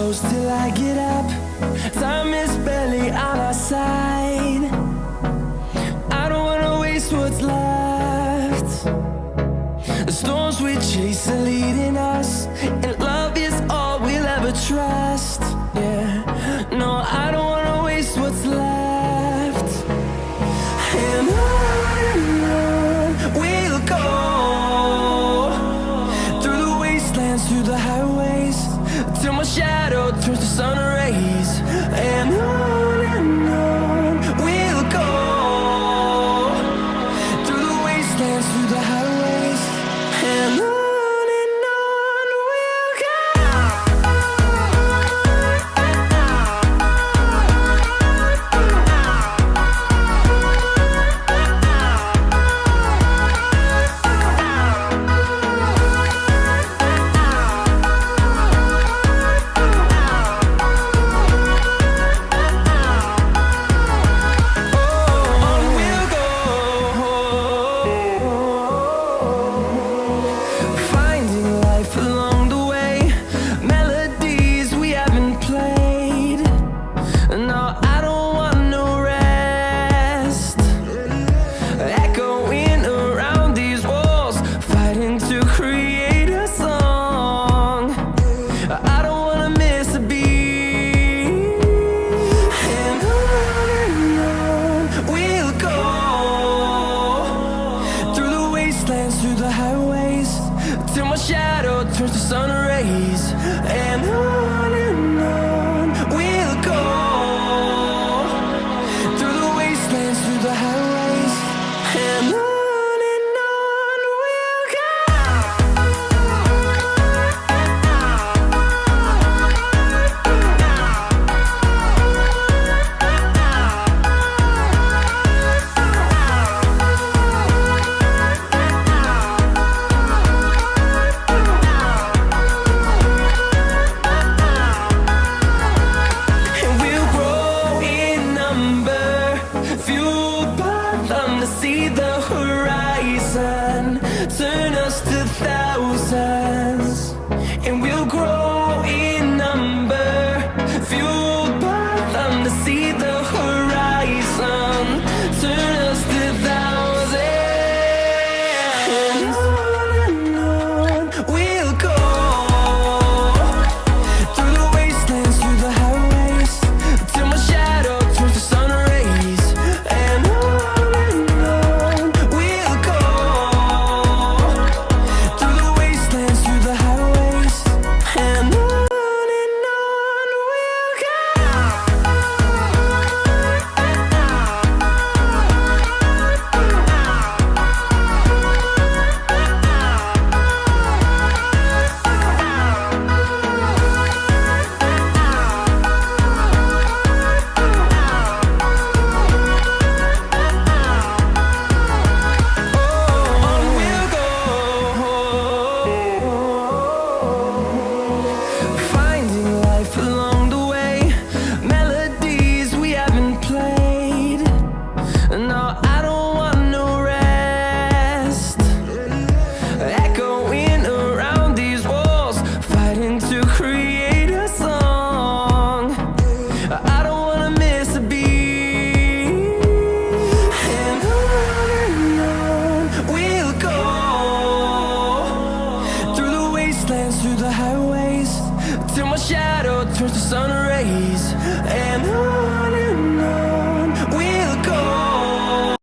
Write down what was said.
close till I get up. Time is barely on our side. I don't wanna waste what's left. The storms we chase are leading us, and love is all we'll ever trust. Yeah, no, I don't wanna waste what's left. And on we'll go, through the wastelands, through the highways, till my shadow turns to sun rays. And on we'll go, through the wastelands, through the highways, and on. Through the highways, till my shadow turns to sun rays. And on we'll go, through the wastelands, through the highways, and on. See the horizon turn us to thousands, and we'll grow in number, fueled by them to see the horizon turn us to thousands. And on we'll go, through the wastelands, through the highways, till my shadow turns to sun rays. And through the highways, till my shadow turns to sun rays.